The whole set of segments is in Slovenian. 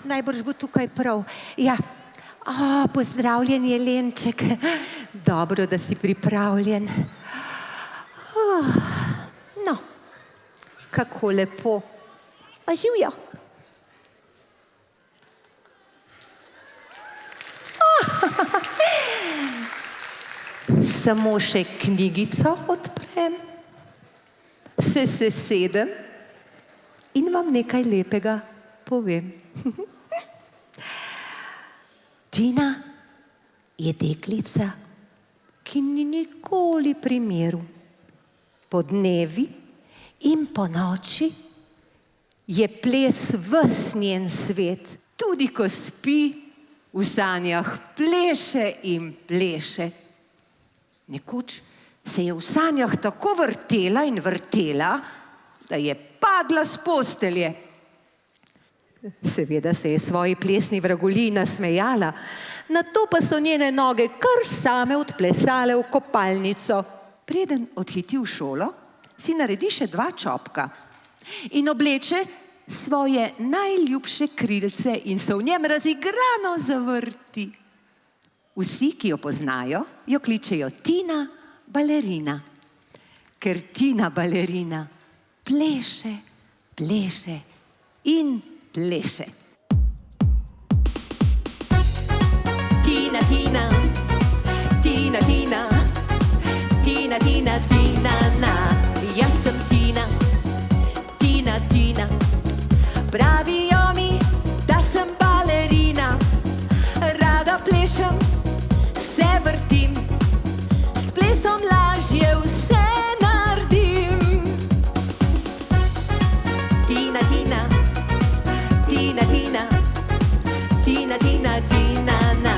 najbrž bo tukaj prav. Ja, pozdravljen, Jelenček. Dobro, da si pripravljen. No, kako lepo. A živjo? Samo še knjigico odprem, se sesedem in vam nekaj lepega povem. Tina je deklica, ki ni nikoli pri miru. Podnevi in ponoči je ples ves njen svet. Tudi ko spi, v sanjah pleše in pleše. Nekoč se je v sanjah tako vrtela in vrtela, da je padla s postelje. Seveda se je svoji plesni vragoliji nasmejala, nato pa so njene noge kar same odplesale v kopalnico. Preden odhiti v šolo, si naredi še 2 čopka in obleče svoje najljubše krilce in se v njem razigrano zavrti. Vsi, ki jo poznajo, jo kličejo Tina balerina, ker Tina balerina pleše, pleše in pleše. Tina, Tina, Tina, Tina, Tina, Tina, Tina, na. Jaz sem Tina, Tina, Tina. Pravijo mi, da sem balerina. Rada plešem, se vrtim, s plesom lažje vse naredim. Tina, Tina, Tina, Tina, Tina, Tina, Tina, na.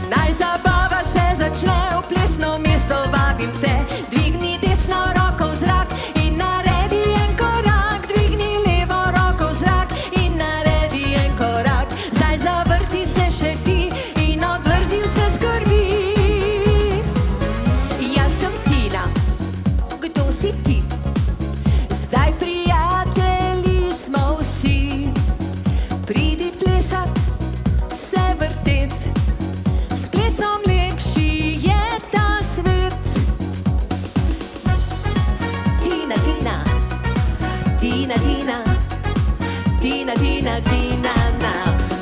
Naj zabava se začne, v plesno mesto vabim te. Dvigni desno roko v zrak in naredi en korak. Dvigni levo roko v zrak in naredi en korak. Zdaj zavrti se še ti in odvrzi vse skrbi. Jaz sem Tina, kdo si ti? Zdaj prijatelji smo vsi. Pridi plesat, se vrtet, s plesom lepši je ta svet. Tina, Tina, Tina, Tina, Tina, Tina, Tina, na.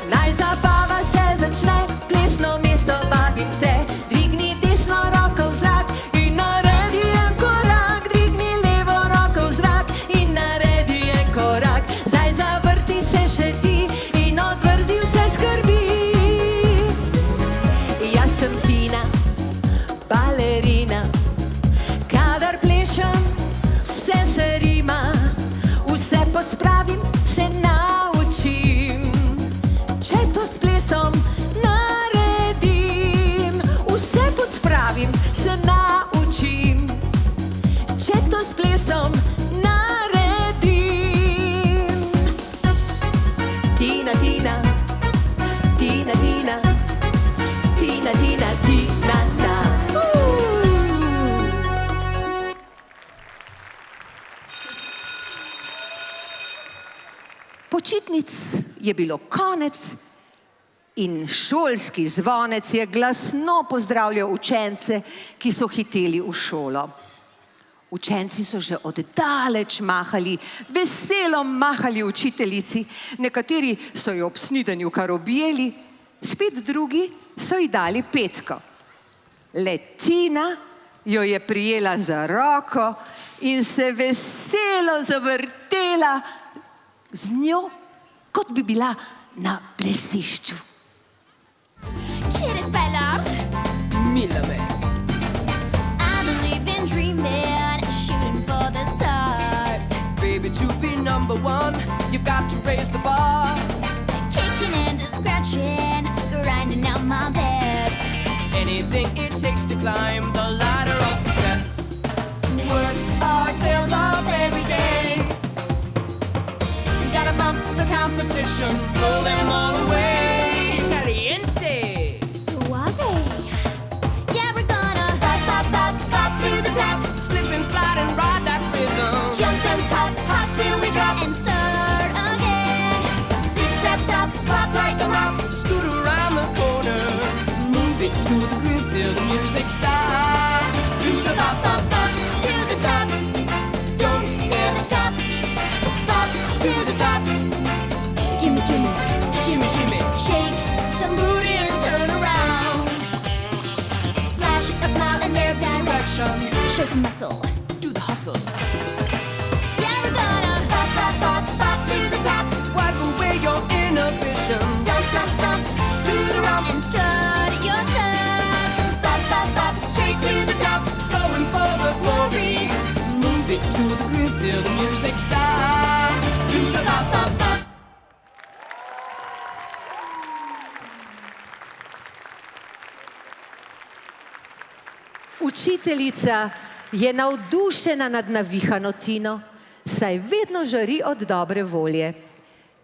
Naj zabava se začne, plesno mesto vabim te. Dvigni desno roko v zrak in naredi en korak. Dvigni levo roko v zrak in naredi en korak. Zdaj zavrti se še ti in odvrzi vse skrbi. Jaz sem Tina, balerina. Kadar plešem, vse se rima. Vse pospravim, se naučim. Če to s plesom naredim, vse pospravim, se naučim. Če to s plesom naredim. Tina, Tina, Tina, Tina, Tina, Tina, Tina, na. Počitnic je bilo konec in šolski zvonec je glasno pozdravljal učence, ki so hiteli v šolo. Učenci so že od daleč mahali, veselo mahali učiteljici, nekateri so jo ob snidenju kar objeli, spet drugi so ji dali petko. Le Tina jo je prijela za roko in se veselo zavrtela z njo, kot bi bila na plesišču. ¿Quieres bailar? Mírame. I believe in dreaming, shooting for the stars. Baby, to be #1, you've got to raise the bar. Kicking and scratching, grinding out my best. Anything it takes to climb the ladder of success. Work our tails off every day. Got 'em up for competition, blow them all away. Caliente. Suave. Yeah, we're gonna pop, pop, pop, pop to the top. Slip and slide and ride that rhythm. Jump and pop, hop till we drop and start again. Zip, zap, zap, pop like show some muscle. Do the hustle. Yeah, we're gonna pop, pop, pop, pop to the top. Wipe away your inhibitions. Stomp, stomp, stomp Do the rump. and strut your stuff. Pop, pop, pop, straight to the top. Going for the glory. Move it to the groove till the music stops. Do the pop, pop, pop. Učiteljica je navdušena nad navihano Tino, saj vedno žari od dobre volje.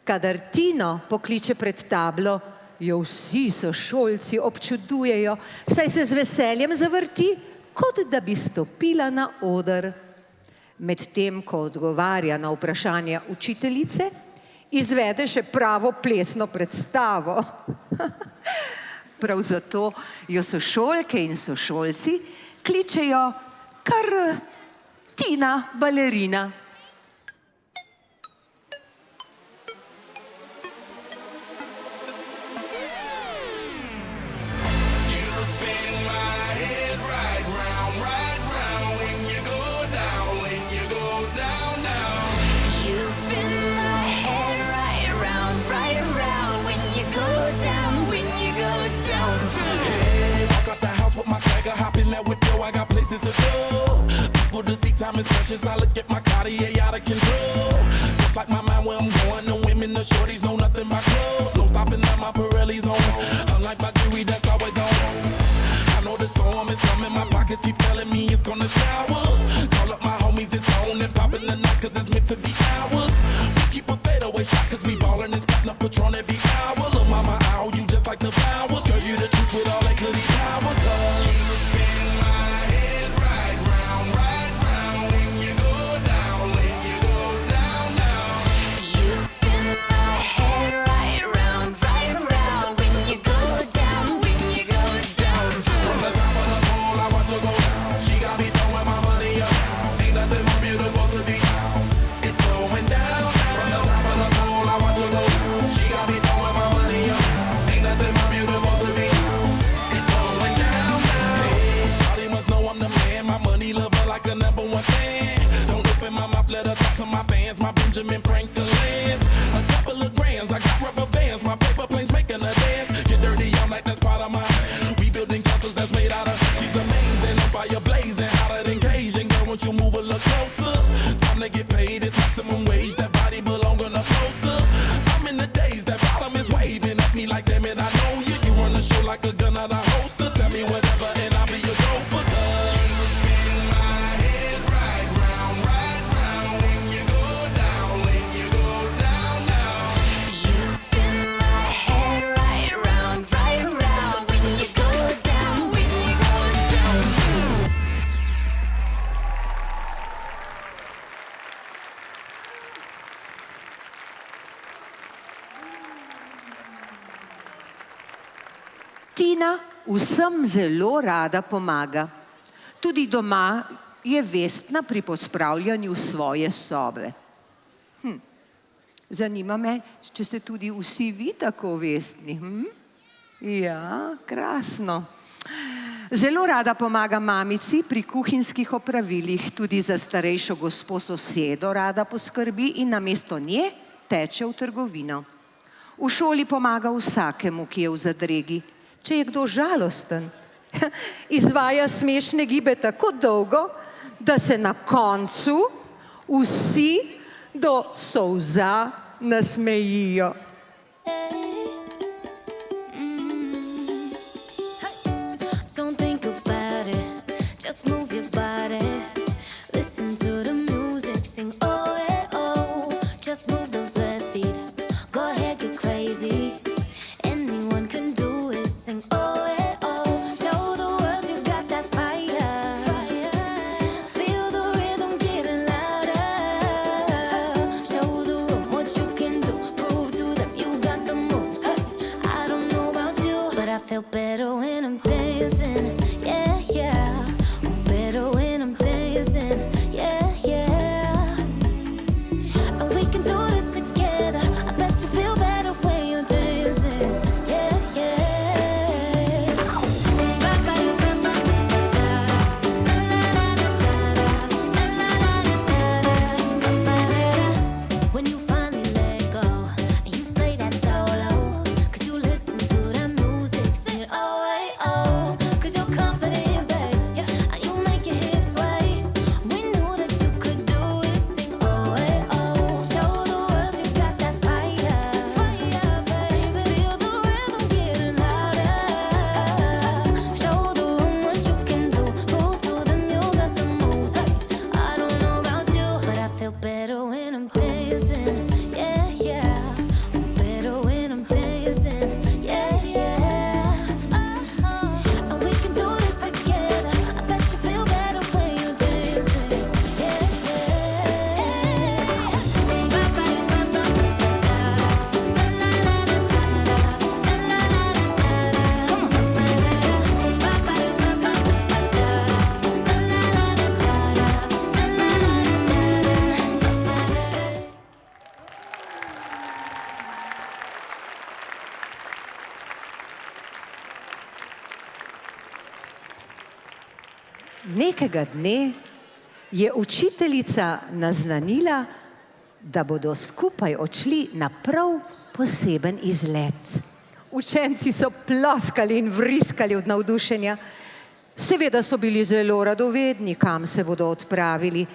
Kadar Tino pokliče pred tablo, jo vsi sošolci občudujejo, saj se z veseljem zavrti, kot da bi stopila na oder. Medtem ko odgovarja na vprašanje učiteljice, izvede še pravo plesno predstavo. Prav zato jo sošolke in sošolci kličejo kar Tina balerina. You spin my head right around, right around. When you go down, when you go down, down. Walk out the house with my swagger, hop in that whip, yo, I got places to go. People to see, time is precious. I look at my Cartier out of control. Just like my mind where I'm going, the women, the shorties know nothing but clothes. No stopping at my Pirelli's on. Unlike my jewelry, that's always on. I know the storm is coming, my pockets keep telling me it's gonna shower. Call up my homies, it's on and popping the night, cause it's meant to be ours. We keep a fadeaway shot, cause we ballin' and spittin' up Patron every hour. Lil' mama, ow, you just like the flowers. Girl, you the truth with all that goody power. You spin my head right round, when you go down, when you go down, down. You spin my head right around, when you go down, when you go down, From the down. top of the pole, I watch her go down. She got me throwing my money up. Ain't nothing more beautiful to be. It's going down. From the top of the pole, I watch her go down. She got me throwing my money up. Ain't nothing more beautiful to be. It's going down. Hey, shawty must know I'm the man. My money lover like a #1 fan. Don't open my mouth, let her talk to my fans. My Benjamin Franklin's. A couple of grands, I got rubber bands. My paper planes making a dance. Get dirty all night, that's part of my. We building castles that's made out of. She's amazing, on fire blazing, hotter than Cajun. Girl, won't you move a little closer? Time to get paid, it's maximum wage. That body belong on a poster. I'm in the days, that bottom is waving at me like, damn it, I know you. You run the show like a gun out of holster. Tell me whatever and I'll be your gopher. You spin my head right round, when you go down, when you go down, down. You spin my head right around, when you go down, when you go down, down. Tina vsem zelo rada pomaga. Tudi doma je vestna pri pospravljanju svoje sobe. Zanima me, če ste tudi vsi vi tako vestni. Ja, krasno. Zelo rada pomaga mamici pri kuhinjskih opravilih, tudi za starejšo gospo sosedo rada poskrbi in namesto nje teče v trgovino. V šoli pomaga vsakemu, ki je v zadregi. Če je kdo žalosten, izvaja smešne gibe tako dolgo, da se na koncu vsi do solza nasmejijo. Don't think about it, just move your body. Listen to the music, sing oh, eh, oh. Just move those left feet, go ahead, get crazy. Anyone can do it, sing oh, eh, oh. Show the world you got that fire. Feel the rhythm getting louder. Show the room what you can do, prove to them you got the moves. Hey, I don't know about you, but I feel better when I'm dancing. Yeah, yeah. Better when I'm dancing. Yeah, yeah. And we can do this together. I bet you feel better when you're dancing. Yeah, yeah. Ba, ba, ba, ba, ba, da. La, la, la, la, nekega dne je učiteljica naznanila, da bodo skupaj odšli na prav poseben izlet. Učenci so ploskali in vriskali od navdušenja. Seveda so bili zelo radovedni, kam se bodo odpravili,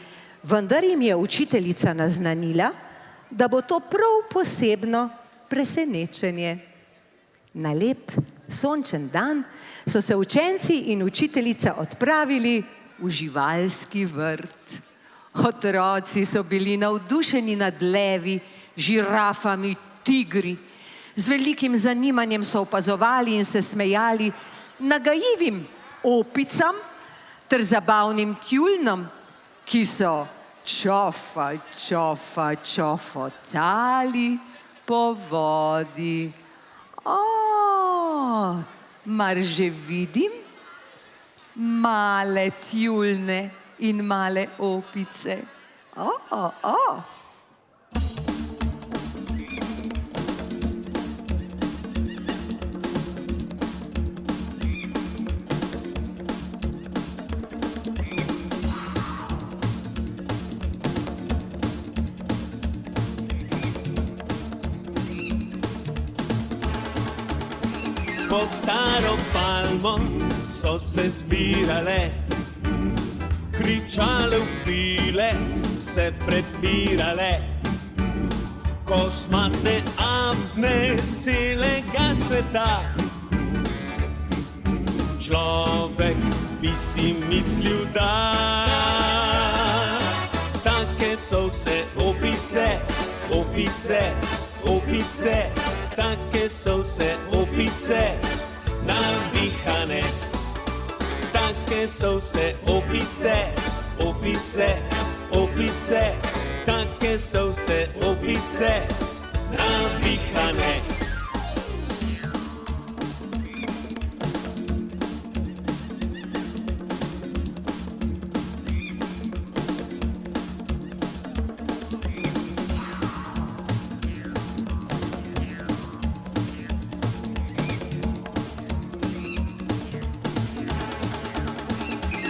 vendar jim je učiteljica naznanila, da bo to prav posebno presenečenje. Na lep sončen dan so se učenci in učiteljica odpravili v živalski vrt. Otroci so bili navdušeni nad levi, žirafami, tigri. Z velikim zanimanjem so opazovali in se smejali nagajivim opicam ter zabavnim tjuljnom, ki so čofotali po vodi. Mar že vidim male tjuljne in male opice. Pod staro palmo so se zbirale, kričale vpile, se prepirale. Kosmate apne z celega sveta, človek bi si mislil, da take so vse opice, opice, opice. Take so vse opice navihane, take so vse opice, opice, opice, take so vse opice navihane.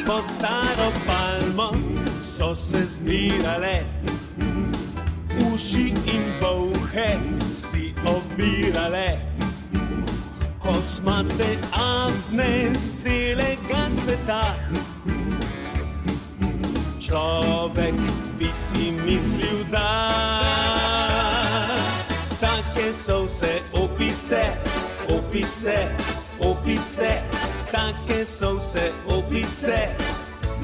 Pod staro palmo so se zbirale, uši in bolhe si obirale. Kosmate apne z celega sveta, človek bi si mislil, da take so vse opice, opice, opice. Take so vse opice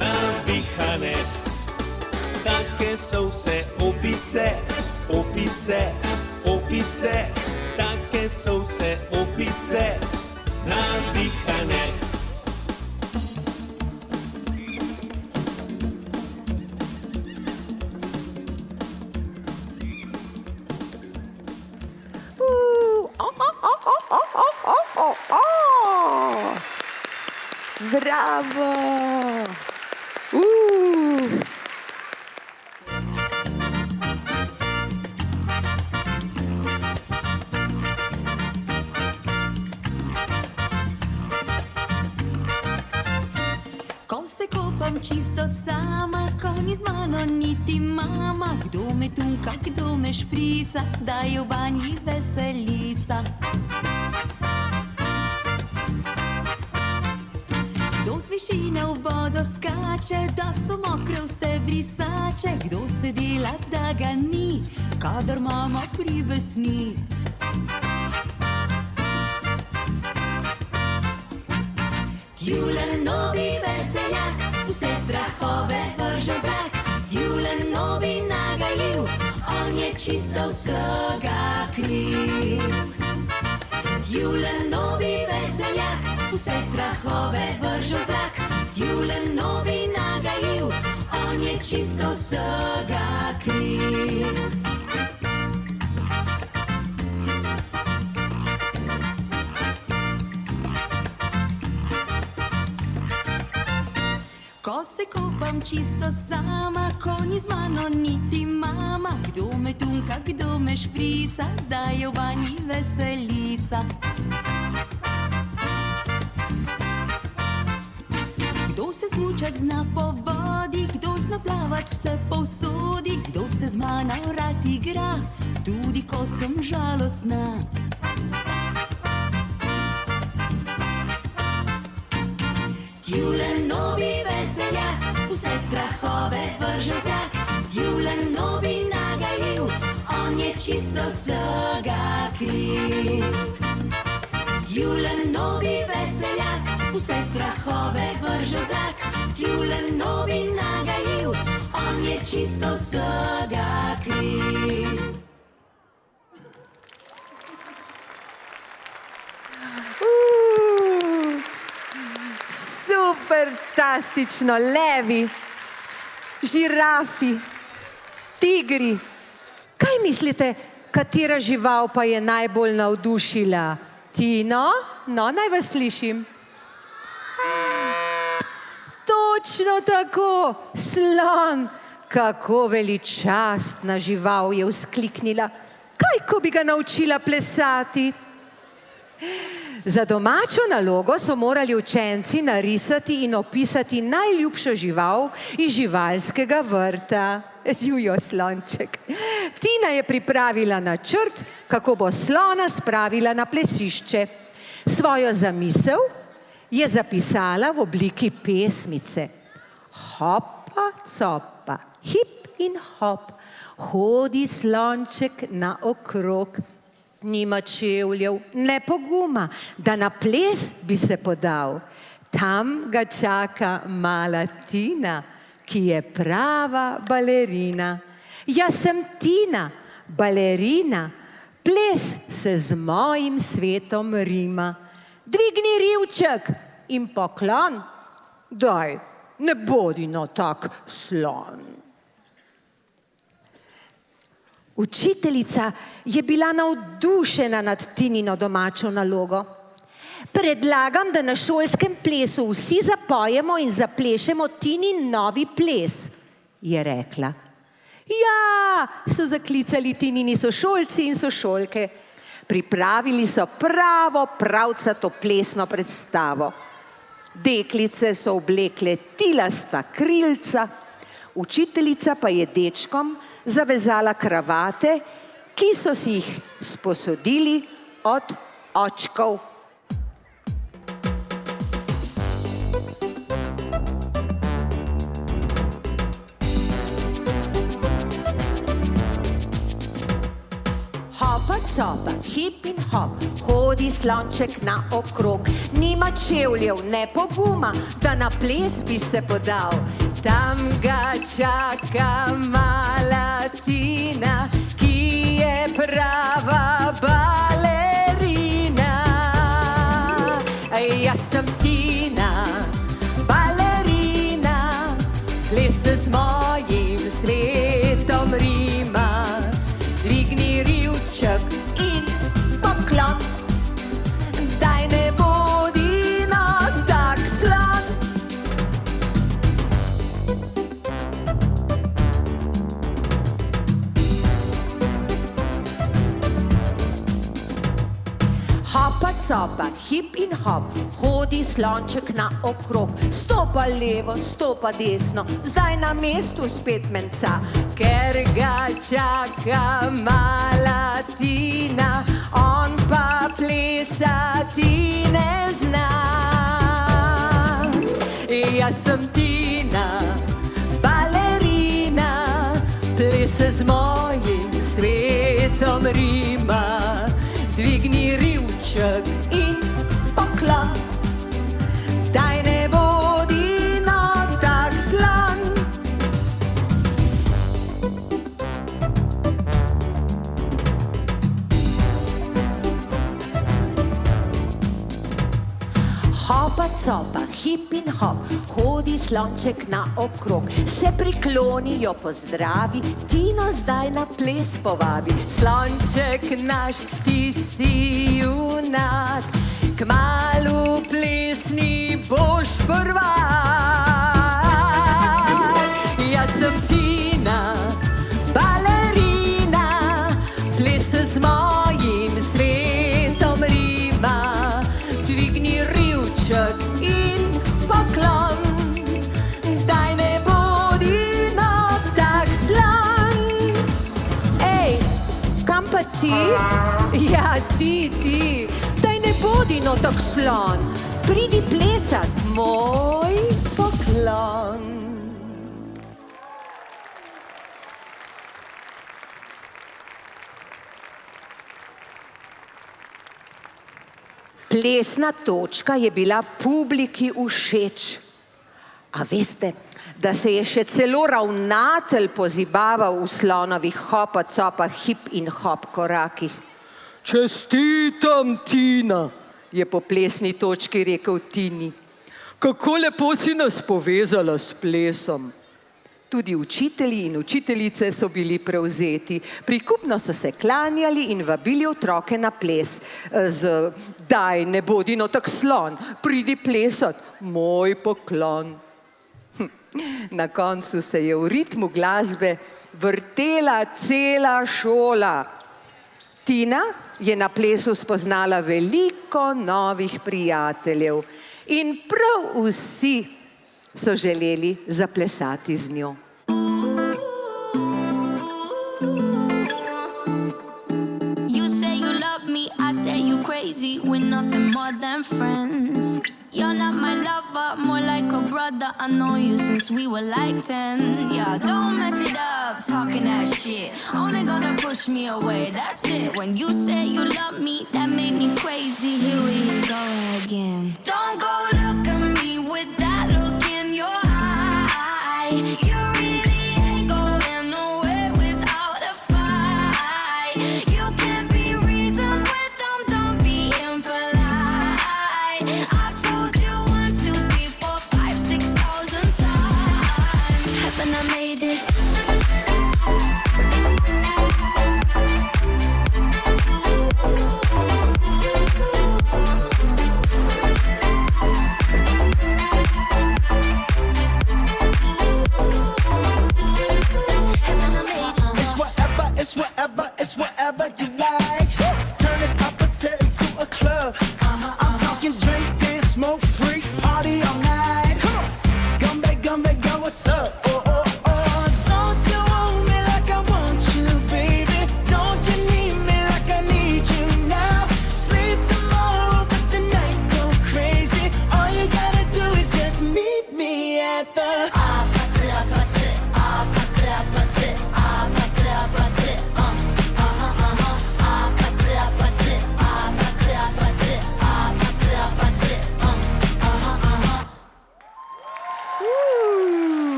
navihane, take so vse opice, opice, opice, take so vse opice navihane. Bravo! Ko se kopam čisto sama, ko ni z mano niti mama, kdo me tunka, kdo me šprica, da je v banji veselica. Kdo z višine v vodo skače, da so mokre vse brisače, kdo se dela, da ga ni, kadar mama pribesni. Tjulen novi veseljak, vse strahove vrže v zrak. Tjulen novi nagajiv, on je čisto vsega kriv. Tjulen novi veseljak, vse strahove vrže v zrak. Tjulen novi nagajiv, on je čisto vsega kriv. Ko se kopam čisto sama, ko ni z mano niti mama, kdo me tunka, kdo me šprica, da je v banji veselica. Kdo se smučat zna po vodi, kdo zna plavat vse povsodi, kdo se z mano rad igra, tudi ko sem žalostna. Julen novi veseljak, vse strahove vrže v zrak. Julen novi nagajil, on je čisto vsega kriv. Julen novi veseljak, vse strahove vrže v zrak. Julen novi nagajil, on je čisto vsega kriv. Fantastično, levi, žirafi, tigri. Kaj mislite, katera žival pa je najbolj navdušila? Tino? No, naj vas slišim. Točno tako, slon. Kako veličastna žival, je vzkliknila. Kaj, ko bi ga naučila plesati? Za domačo nalogo so morali učenci narisati in opisati najljubšo žival iz živalskega vrta. Živjo, slonček. Tina je pripravila načrt, kako bo slona spravila na plesišče. Svojo zamisel je zapisala v obliki pesmice. Hopa, copa, hip in hop, hodi slonček naokrog. Nima čevljev, ne poguma, da na ples bi se podal. Tam ga čaka mala Tina, ki je prava balerina. Jaz sem Tina, balerina, ples se z mojim svetom rima. Dvigni rivček in poklon, daj, ne bodi no tak slon. Učiteljica je bila navdušena nad Tinino domačo nalogo. Predlagam, da na šolskem plesu vsi zapojemo in zaplešemo Tinin novi ples, je rekla. Ja, so zaklicali Tinini sošolci in sošolke. Pripravili so pravo pravcato plesno predstavo. Deklice so oblekle tilasta krilca, učiteljica pa je dečkom zavezala kravate, ki so si jih sposodili od očkov. Hopa, copa, hip in hop, hodi slonček naokrog. Nima čevljev, ne poguma, da na ples bi se podal. Tam ga čaka mala Tina, ki je prava balerina. Jaz sem Tina, balerina, ples se z mojim svetom rima. Dvigni rivček in poklon, daj ne bodi no tak slon. Hopa, copa, hip in hop, hodi slonček naokrog. Stopa levo, stopa desno, zdaj na mestu spet menca. Ker ga čaka mala Tina, on pa plesati ne zna. Jaz sem Tina, balerina, ples se z mojim svetom rima. Dvigni rivček in poklon, daj ne bodi no tak slon. Hopa, copa, hip in hop, hodi slonček naokrog. Se prikloni, jo pozdravi, Tino zdaj na ples povabi. Slonček naš, ti si junak, kmalu plesni boš prvak. Jaz sem Tina, balerina, ples se z mojim svetom rima. Dvigni rivček in poklon, ti? Ja, ti. Daj ne bodi no tak slon. Pridi plesat, moj poklon. Plesna točka je bila publiki všeč. A veste, da se je še celo ravnatelj pozibaval v slonovih hopa, copa, hip in hop korakih. Čestitam, Tina, je po plesni točki rekel Tini. Kako lepo si nas povezala s plesom. Tudi učitelji in učiteljice so bili prevzeti. Prikupno so se klanjali in vabili otroke na ples. Daj, ne bodi no tak slon, pridi plesat, moj poklon. Na koncu se je v ritmu glasbe vrtela cela šola. Tina je na plesu spoznala veliko novih prijateljev in prav vsi so želeli zaplesati z njo. You say you love me, I say you crazy. We're nothing more than friends. You're not my lover, more like a brother. I know you since we were like 10. Yeah, don't mess it up, talking that shit. Only gonna push me away, that's it. When you say you love me, that made me crazy. Here we go again. Don't go look at me with that look in your eye. You really ain't going nowhere without a fight. You can't be reasoned with them, don't be impolite. I've told you 1, 2, 3, 4, 5, 6,000 times. Haven't I made it? It's whatever you like. Turn this opposite into a club. I'm talking drink, dance, smoke, freak, party all night. Come back, girl, what's up? Oh, don't you want me like I want you, baby? Don't you need me like I need you now? Sleep tomorrow, but tonight go crazy. All you gotta do is just meet me at the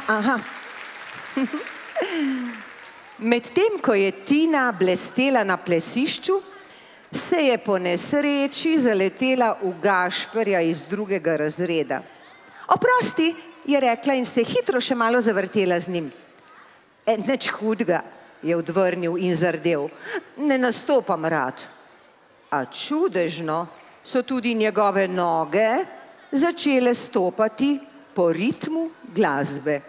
Aha. Medtem, ko je Tina blestela na plesišču, se je po nesreči zaletela v Gašperja iz 2. razreda. Oprosti, je rekla in se hitro še malo zavrtela z njim. Nič hudega, je odvrnil in zardel. Ne nastopam rad. A čudežno so tudi njegove noge začele stopati po ritmu glasbe.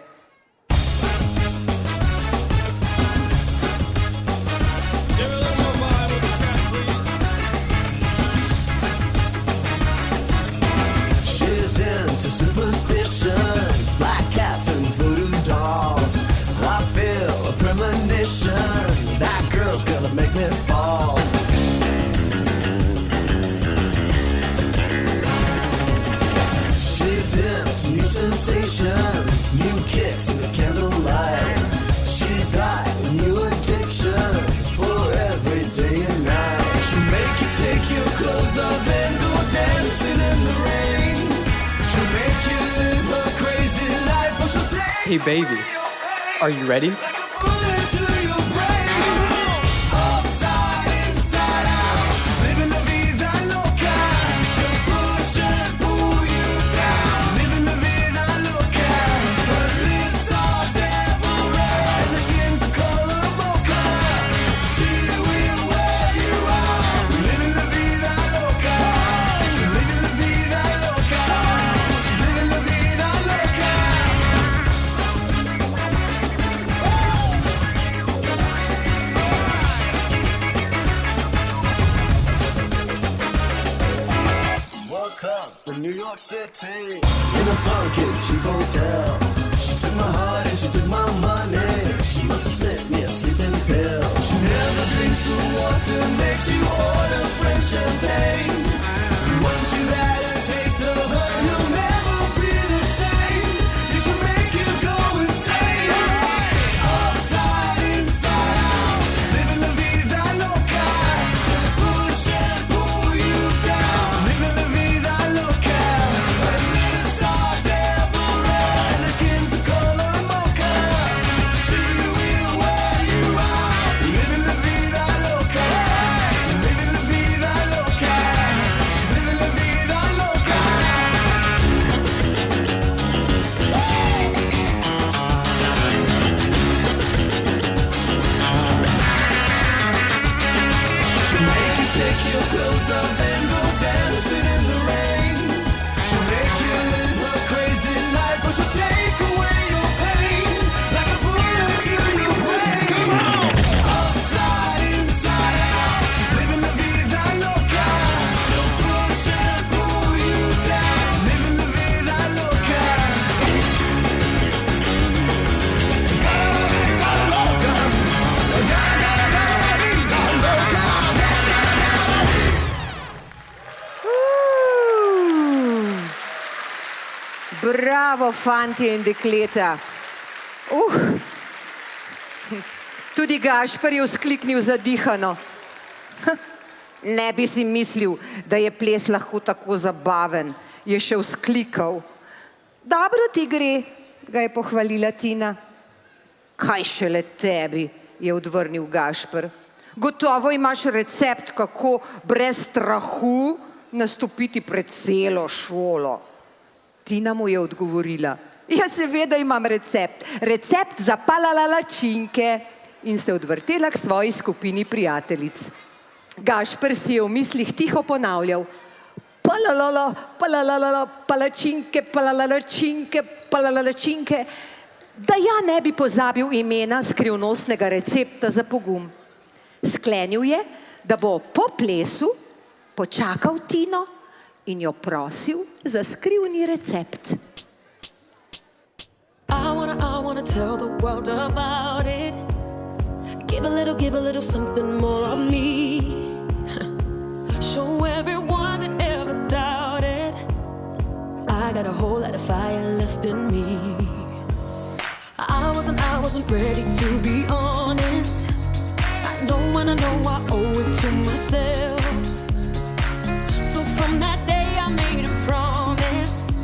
She's into superstitions, black cats and voodoo dolls. I feel a premonition, that girl's gonna make me fall. New sensations, new kicks in the candlelight. She's got new addictions for every day and night. She'll make you take your clothes off and go dancing in the rain. She'll make you live a crazy life, but she'll take Hey baby, are you ready? bullet to your brain. Upside, inside out. She's living la vida loca. She'll push and pull you down. Living la vida loca. Her lips are devil red and her skin's the color of mocha. She will wear you out. Living la vida loca. Living la vida loca. She's living la vida loca. Bravo, fantje in dekleta. Tudi Gašper je vzkliknil zadihano. Ne bi si mislil, da je ples lahko tako zabaven, je še vzklikal. Dobro ti gre, ga je pohvalila Tina. Kaj šele tebi, je odvrnil Gašper. Gotovo imaš recept, kako brez strahu nastopiti pred celo šolo. Tina mu je odgovorila. Ja, seveda imam recept. Recept za palalalačinke. In se odvrtela k svoji skupini prijateljic. Gašper si je v mislih tiho ponavljal. Palalala, palalala, palačinke, palalalačinke, palalalačinke. Da ja ne bi pozabil imena skrivnostnega recepta za pogum. Sklenil je, da bo po plesu počakal Tino in jo prosil za skrivni recept. I wanna tell the world about it. Give a little something more of me. Show everyone that ever doubted I got a whole lot of fire left in me. I wasn't ready to be honest. I know when I know I owe it to myself. So from that day I made a promise.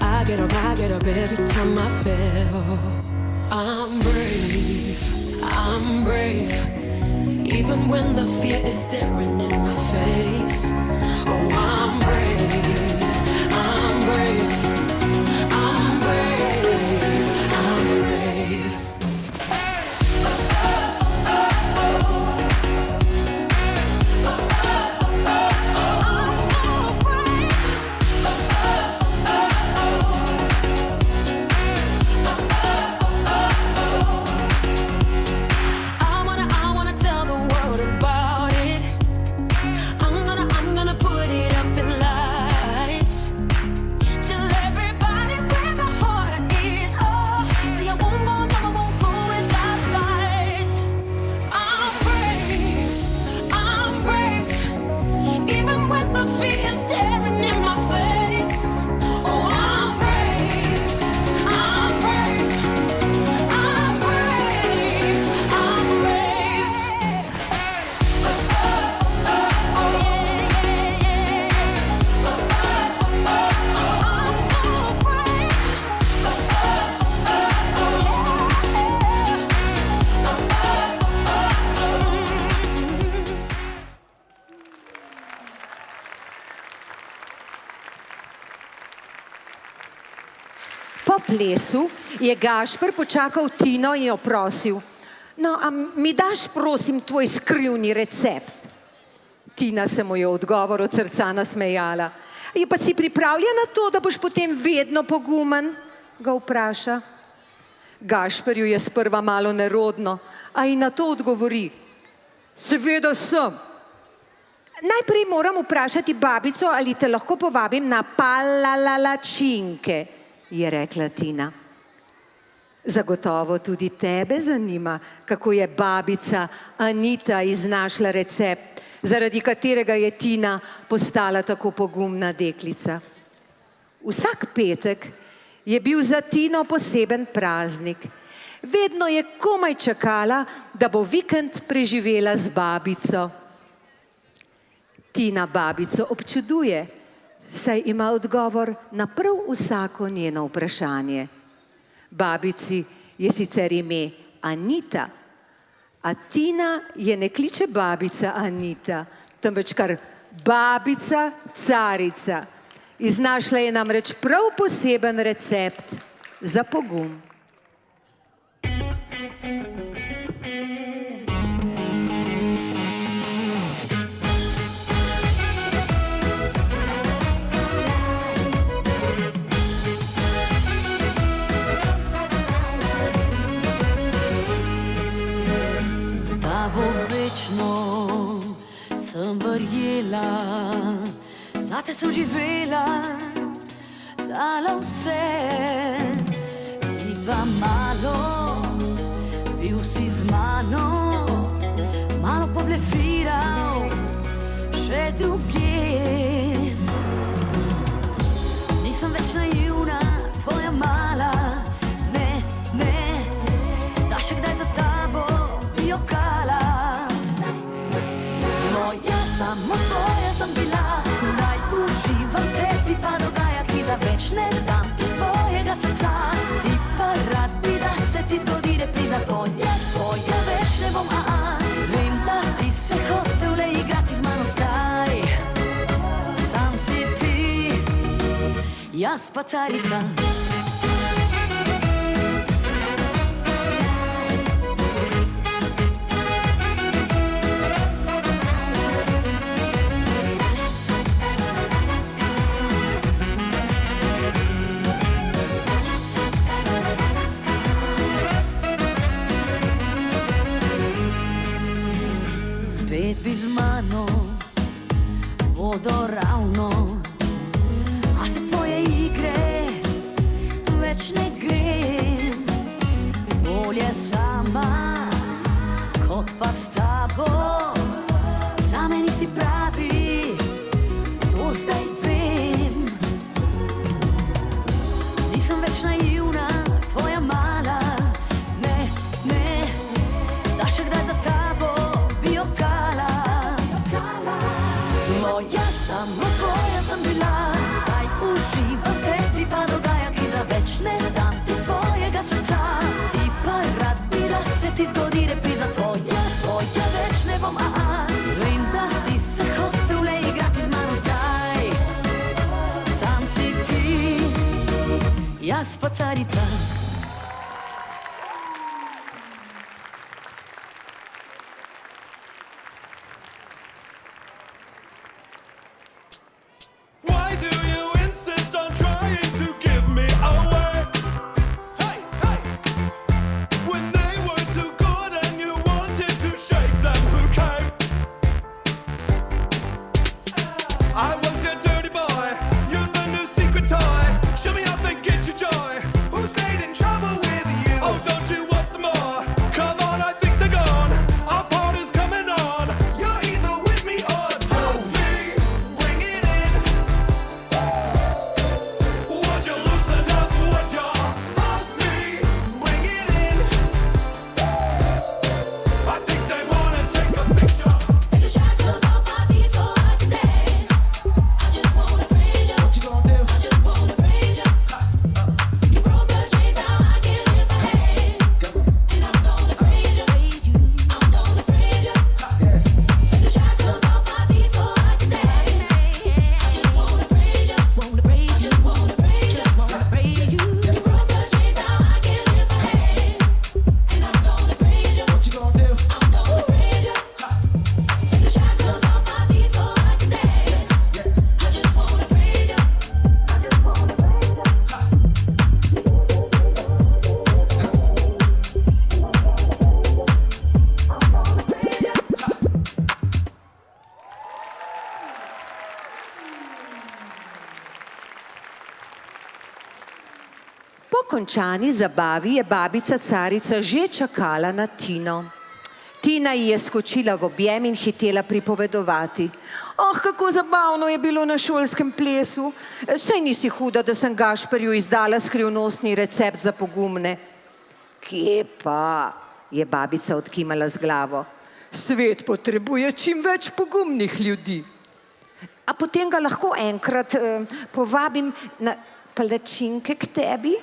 I get up every time I fail. I'm brave, even when the fear is staring in my face. Oh, I'm brave, I'm brave, I'm brave, I'm brave. Po plesu je Gašper počakal Tino in jo prosil. No, a mi daš prosim tvoj skrivni recept? Tina se mu je v odgovor od srca nasmejala. Je pa si pripravljen na to, da boš potem vedno pogumen? Ga vpraša. Gašperju je sprva malo nerodno, a ji na to odgovori. Seveda sem. Najprej moram vprašati babico, ali te lahko povabim na palalalačinke, je rekla Tina. Zagotovo tudi tebe zanima, kako je babica Anita iznašla recept, zaradi katerega je Tina postala tako pogumna deklica. Vsak petek je bil za Tino poseben praznik. Vedno je komaj čakala, da bo vikend preživela z babico. Tina babico občuduje, saj ima odgovor na prav vsako njeno vprašanje. Babici je sicer ime Anita, a Tina je ne kliče babica Anita, temveč kar babica Carica. Iznašla je namreč prav poseben recept za pogum. Sem verjela, zate sem živela, dala vse, ti pa malo, bil si z mano, malo poblefiral, še druge. Nisem več naivna, jaz pa carica. Spet bi z mano vodoravno, a se tvoje igre več ne grem. Bolje sama, kot pa s tabo. Zame nisi pravi, to zdaj vem. Nisem več naivna, tvoja mala. Ne, ne, da še kdaj za tabo bi jokala. Moja, samo tvoja sem bila, zdaj uživam, tebi pa dogaja, ki za več ne dam ti svojega srca. Ti pa rad bi, da se ti zgodi repriza tvoja, tvoja več ne bom, vem, da si se hotel le igrati z mano zdaj. Sam si ti, jaz pa carica. Why do you insist on trying to give me away? Hey, hey! When they were too good and you wanted to shake them, who came? I was your dirty boy, you're the new secret toy. Show me up and get your joy. Who stayed in trouble with you? Oh, don't you want some more? Come on, I think they're gone. Our party's coming on. You're either with me or don't me. Bring it in. Would you loosen up? Would you hug me? Bring it in. I think they wanna take a picture. Take the shackles off my feet so I can dance. I just wanna praise you. What you gonna do? I just wanna praise you. You broke the chains, now I can lift my hand. And I'm gonna praise you. I'm gonna praise you. Take the shackles off my feet so I can dance. I just wanna praise you. Just wanna praise you. Just wanna praise you. Wanna praise you. You broke the chains, now I can lift my hand. And I'm gonna praise you. What you gonna do? I'm gonna praise you. Take the shackles off my feet so I can dance. I just wanna praise you. I just wanna praise you. Po končani zabavi je babica carica že čakala na Tino. Tina ji je skočila v objem in hitela pripovedovati. Oh, kako zabavno je bilo na šolskem plesu. Saj nisi huda, da sem Gašperju izdala skrivnostni recept za pogumne. Kje pa, je babica odkimala z glavo. Svet potrebuje čim več pogumnih ljudi. A potem ga lahko enkrat povabim na palačinke k tebi?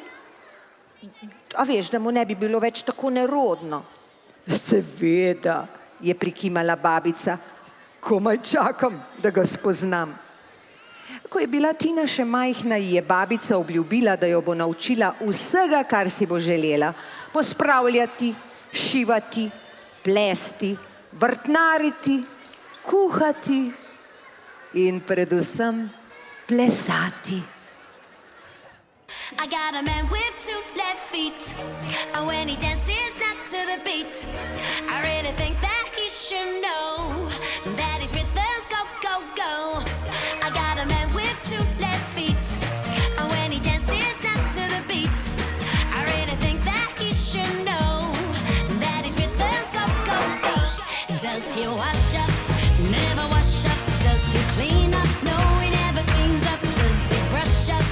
A veš, da mu ne bi bilo več tako nerodno. Seveda, je prikimala babica. Komaj čakam, da ga spoznam. Ko je bila Tina še majhna, ji je babica obljubila, da jo bo naučila vsega, kar si bo želela. Pospravljati, šivati, plesti, vrtnariti, kuhati in predvsem plesati. I got a man with 2 left feet, and when he dances not to the beat, I really think that he should know that his rhythms go, go, go. I got a man with 2 left feet, and when he dances not to the beat, I really think that he should know that his rhythms go, go, go. Does he wash up? Never wash up. Does he clean up? No, he never cleans up. Does he brush up?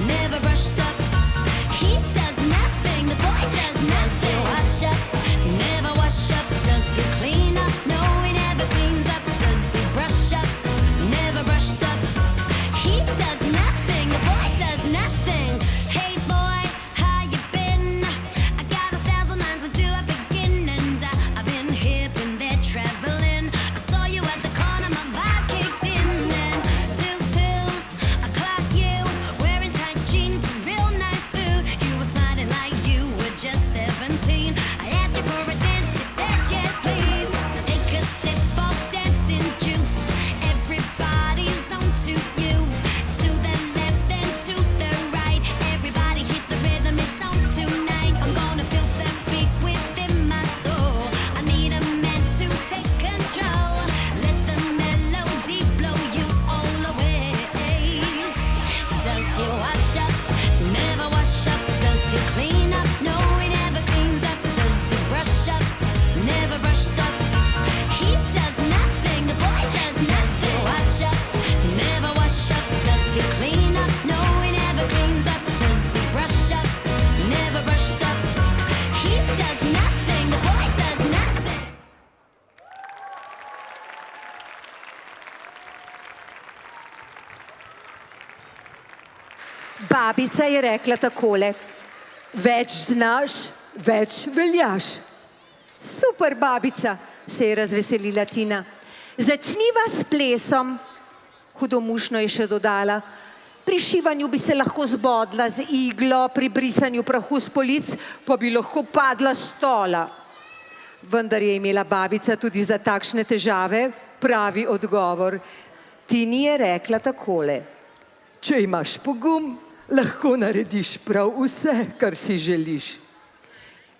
Never brushed up. He does babica je rekla takole: več znaš, več veljaš. Super, babica, se je razveselila Tina. Začniva s plesom. Hudomušno je še dodala: pri šivanju bi se lahko zbodla z iglo, pri brisanju prahu s polic pa bi lahko padla s stola. Vendar je imela babica tudi za takšne težave pravi odgovor. Tini je rekla takole: če imaš pogum, lahko narediš prav vse, kar si želiš.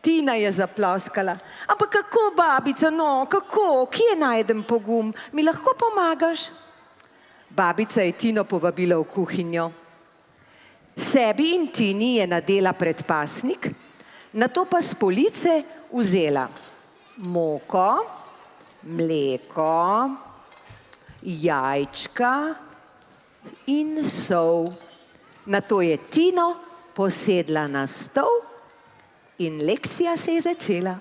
Tina je zaploskala: ampak kako, babica, no, kako, kje najdem pogum? Mi lahko pomagaš? Babica je Tino povabila v kuhinjo. Sebi in Tini je nadela predpasnik, nato pa s police vzela moko, mleko, jajčka in sol. Nato je Tino posedla na stol in lekcija se je začela.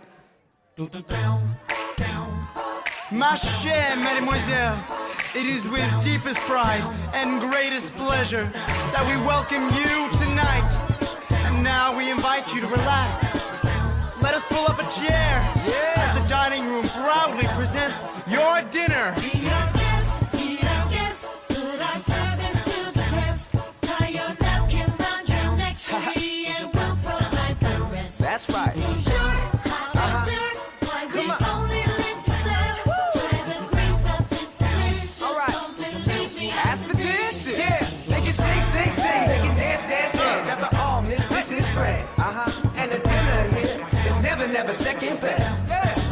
Ma chère mademoiselle, it is with deepest pride and greatest pleasure that we welcome you tonight. And now we invite you to relax. Let us pull up a chair as the dining room proudly presents your dinner. That's right. And the dinner here is never second best.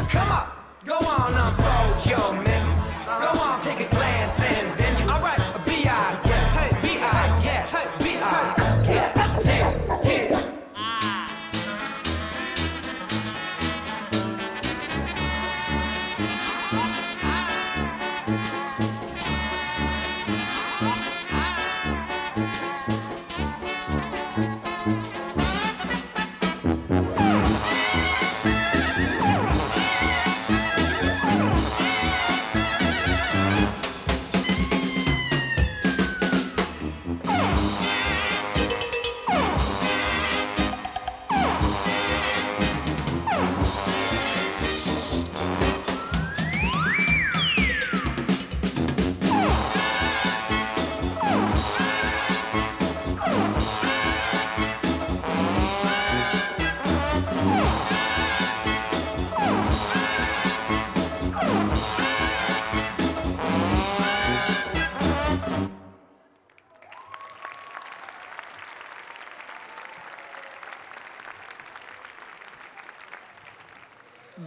Come on, go on, unfold your menu. Go on, take a glance and then you. All right, be our guest, be our guest, be our guest. Yeah.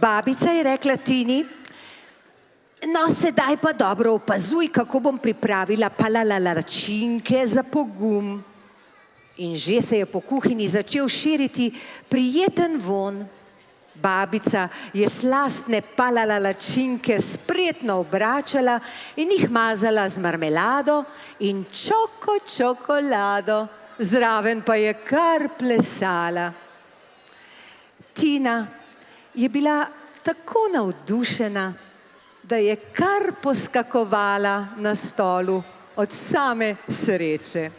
Babica je rekla Tini: no, sedaj pa dobro opazuj, kako bom pripravila palalalačinke za pogum. In že se je po kuhinji začel širiti prijeten vonj. Babica je slastne palalalačinke spretno obračala in jih mazala z marmelado in čokolado, zraven pa je kar plesala. Tina je bila tako navdušena, da je kar poskakovala na stolu od same sreče.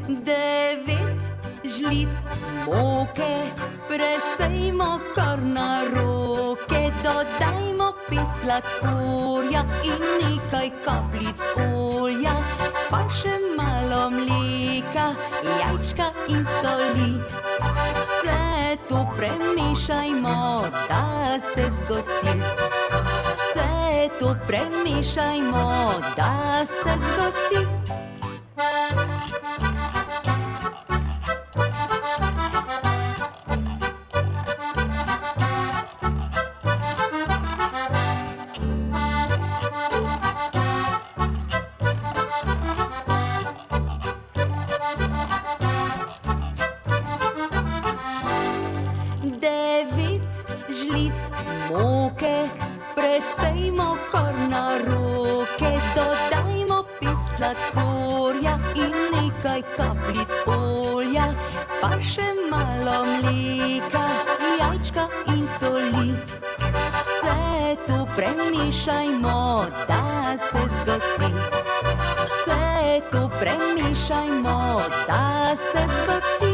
Devet žlic moke presejmo kar na roke, dodajmo pest sladkorja in nekaj kapljic olja, pa še malo mleka, jajčka in soli. Vse to premešajmo, da se zgosti. Vse to premešajmo, da se zgosti. Presejmo kar na roke, dodajmo pest sladkorja in nekaj kapljic olja, pa še malo mleka, jajčka in soli. Vse to premešajmo, da se zgosti. Vse to premešajmo, da se zgosti.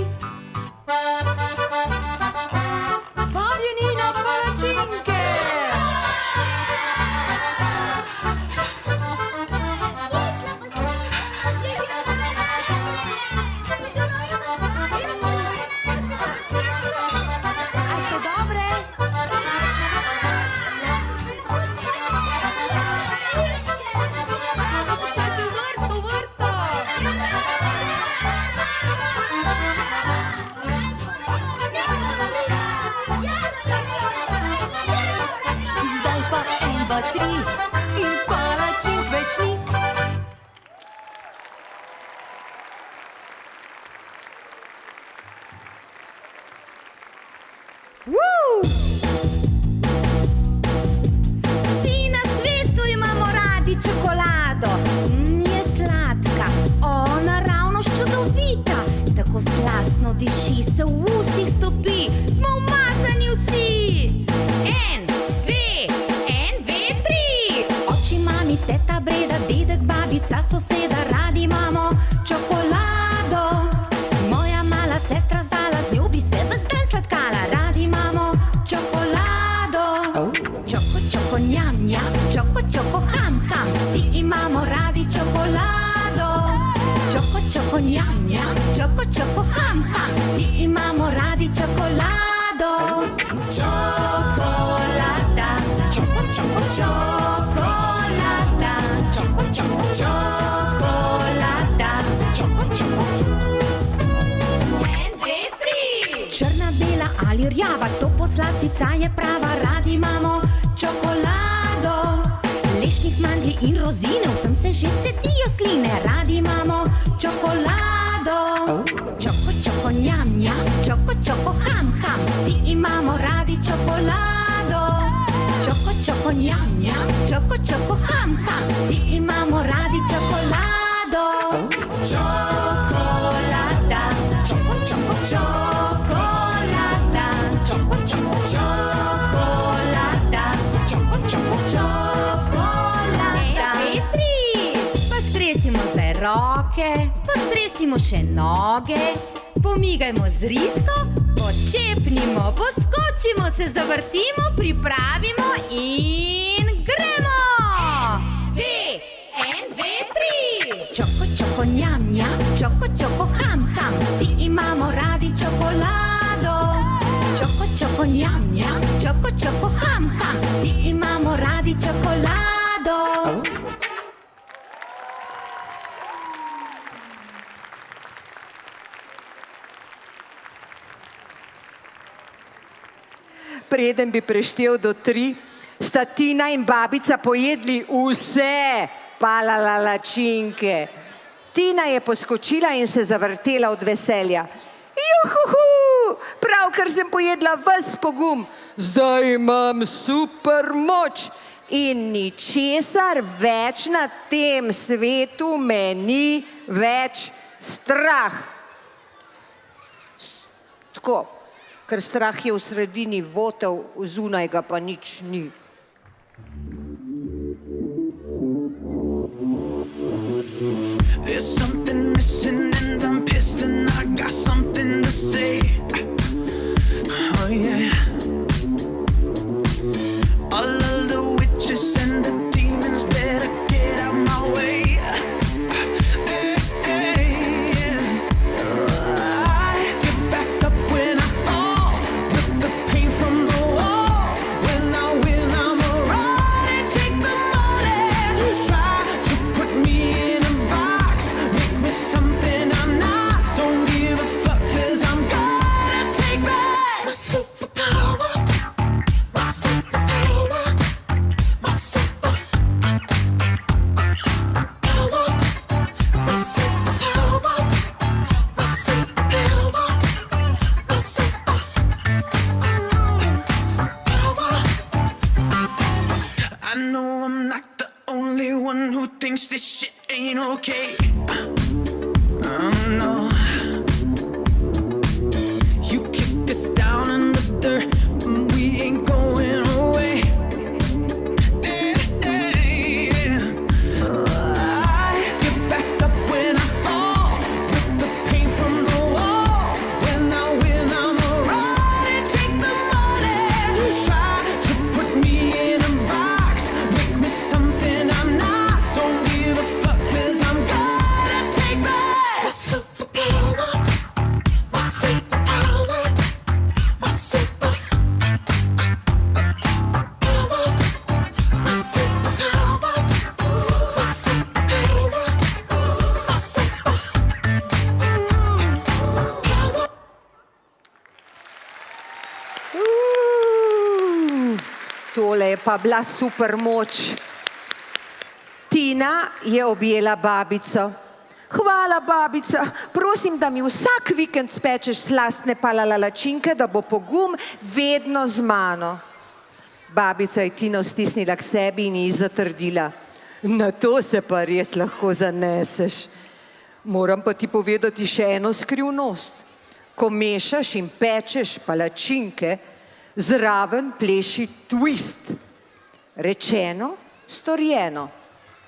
Vabljeni na palačinke! A so dobre? Počasi v vrsto, v vrsto! Zdaj pa 1, 2, 3 in palačink več ni. Vsi na svetu imamo radi čokolado. Je sladka, naravnost čudovita. Tako slastno diši, se v ustih stopi. Smo umazani vsi. 1, 2, 1, 2, 3. Oči, mami, teta, breda, dedek, babica, soseda, radi imamo čokolado. Moja mala sestra Zala, z njo bi se ves dan sladkala. Radi imamo čokolado. Čoko, čoko, njam, njam, čoko, čoko, ham, ham. Vsi imamo radi čokolado. Čoko, čoko, njam, njam, čoko, čoko, ham, ham. Vsi imamo radi čokolado. Čokolada, čoko, čoko, čokolada, čoko, čoko, čokolada, čoko, čoko. 1, 2, 3. Črna, bela ali rjava, to poslastica je prava. Radi imamo čokolado. Lešnik, mandlji in rozine, vsem se že cedijo sline. Radi imamo čokolado. Čoko, čoko, njam, njam, čoko, čoko, ham, ham. Vsi imamo radi čokolado. Čoko, čoko, njam, njam, čoko, čoko, ham, ham. Vsi imamo radi čokolado. Čokolada, čoko, čoko, čokolada, čoko, čoko, čokolada, čoko, čoko, čokolada. 1, 2, 3. Pa stresimo zdaj roke, postresimo še noge, pomigajmo z ritko, počepnimo, poskočimo, se zavrtimo, pripravimo in gremo! 1, 2, 3. Čoko, čoko, njam, njam, čoko, čoko, ham, ham. Vsi imamo radi čokolado. Čoko, čoko, njam, njam, čoko, čoko, ham, ham. Vsi imamo radi čokolado. Preden bi preštel do 3, sta Tina in babica pojedli vse palalalačinke. Tina je poskočila in se zavrtela od veselja. Juhuhu, pravkar sem pojedla ves pogum, zdaj imam super moč in ničesar več na tem svetu me ni več strah. Tako, ker strah je v sredini votel, zunaj ga pa nič ni. There's something missing and I'm pissed and I got something to say. Oh yeah. All of the witches and the demons better get out my way. Hey, hey, I get back up when I fall, with the pain from the wall. When I win, I'm a run and take the money. Try to put me in a box, make me something I'm not. Don't give a fuck, 'cause I'm gonna take back my superpower. My superpower. My superpower. My superpower. My superpower. My superpower. I know I'm not the only one who thinks this shit ain't okay. No. You kicked us down in the dirt, we ain't going away. je pa bila super moč. Tina je objela babico. Hvala, babica, prosim, da mi vsak vikend spečeš slastne palalalačinke, da bo pogum vedno z mano. Babica je Tino stisnila k sebi in ji zatrdila. Na to se pa res lahko zaneseš. Moram pa ti povedati še eno skrivnost. Ko mešaš in pečeš palačinke, zraven pleši twist. Rečeno, storjeno.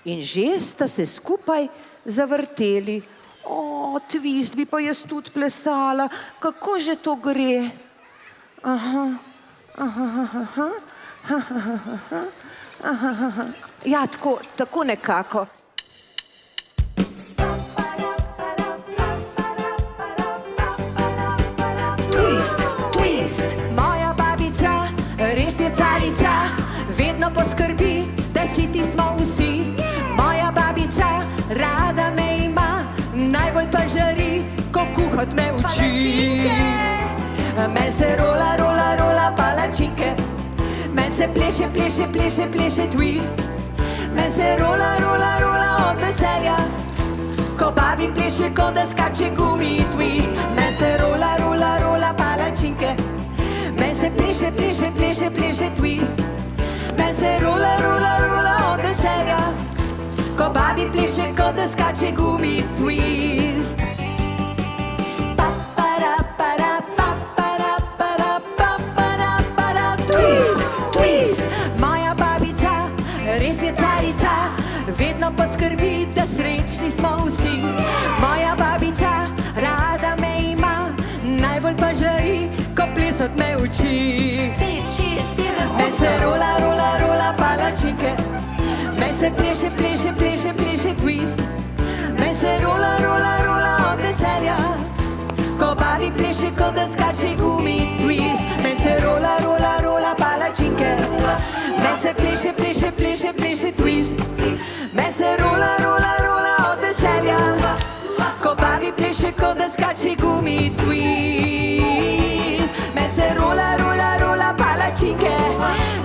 In že sta se skupaj zavrteli. O, twist bi pa jaz tudi plesala. Kako že to gre? Ja, tako nekako. Twist, twist. Moja babica res je carica, vedno poskrbi, da si ti smo vsi. Moja babica rada me ima, najbolj pa žari, ko kuhat me uči. Men se rola, rola, rola palačinke, men se pleše, pleše, pleše, pleše twist. Men se rola, rola, rola od veselja, ko babi pleše, ko da skače gumi twist. Men se rola, rola, rola palačinke, men se pleše, pleše, pleše, pleše twist. Men se rola, rola, rola od veselja, ko babi pleše, ko da skače gumi twist. Pa, para, para, pa, para, para, pa, para, para, twist, twist. Moja babica res je carica, vedno poskrbi, da srečni smo vsi. Moja babica rada me ima, najbolj pa žari, ko plesat me uči. Men se rola, rola, rola palačinke, men se pleše, pleše, pleše, pleše twist. Men se rola, rola, rola od veselja, ko babi pleše, ko da skače gumi twist. Men se rola, rola, rola palačinke, men se pleše, pleše, pleše, pleše twist. Men se rola, rola, rola od veselja, ko babi pleše, ko da skače gumi twist. Men se rola, rola, rola palačinke,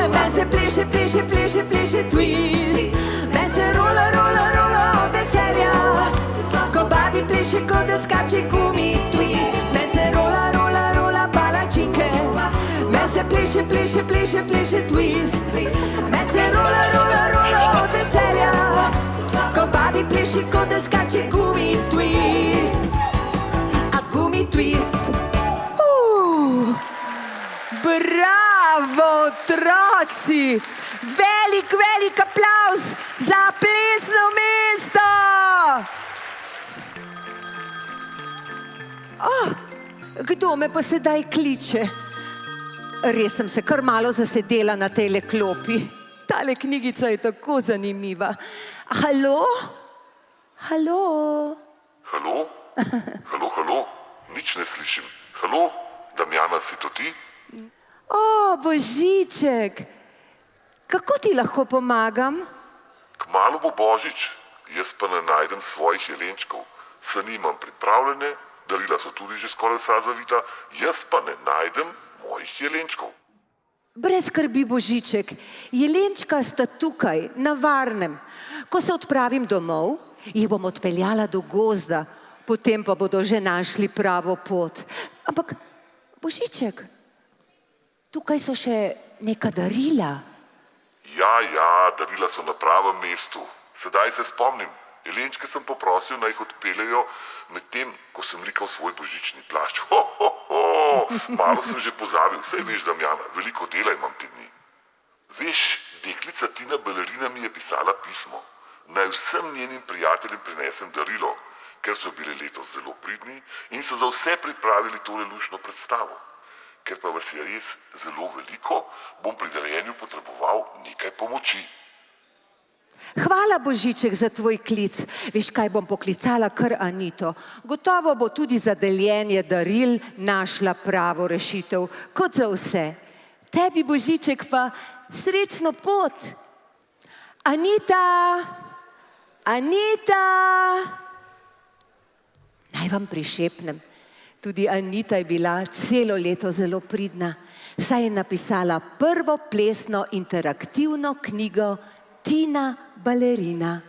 men se pleše, pleše, pleše, pleše twist. Men se rola, rola, rola od veselja, ko babi pleše, ko da skače gumi twist. Men se rola, rola, rola palačinke, men se pleše, pleše, pleše, pleše twist. Men se rola, rola, rola od veselja, ko babi pleše, ko da skače gumi twist. A gumi twist. Bravo, otroci! Velik, velik aplavz za plesno mesto! Kdo me pa sedaj kliče? Res sem se kar malo zasedela na tejle klopi. Tale knjigica je tako zanimiva. Halo? Halo? Halo? Halo, halo? Nič ne slišim. Halo? Damjana, si to ti? O, Božiček! Kako ti lahko pomagam? Kmalu bo Božič, jaz pa ne najdem svojih jelenčkov. Sani imam pripravljene, darila so tudi že skoraj vsa zavita, jaz pa ne najdem mojih jelenčkov. Brez skrbi, Božiček, jelenčka sta tukaj, na varnem. Ko se odpravim domov, jih bom odpeljala do gozda, potem pa bodo že našli pravo pot. Ampak, Božiček, tukaj so še neka darila. Ja, darila so na pravem mestu. Sedaj se spomnim, jelenčke sem poprosil, naj jih odpeljejo medtem, ko sem likal svoj božični plašč. Malo sem že pozabil, saj veš, Damjana, veliko dela imam te dni. Veš, deklica Tina Balerina mi je pisala pismo. Naj vsem njenim prijateljem prinesem darilo, ker so bili letos zelo pridni in so za vse pripravili tole luštno predstavo. Ker pa vas je res zelo veliko, bom pri darjenju potreboval nekaj pomoči. Hvala, Božiček, za tvoj klic. Veš kaj, bom poklicala kar Anito. Gotovo bo tudi za deljenje daril našla pravo rešitev, kot za vse. Tebi, Božiček, pa srečno pot. Anita! Anita! Naj vam prišepnem. Tudi Anita je bila celo leto zelo pridna. saj je napisala prvo plesno interaktivno knjigo Tina Balerina.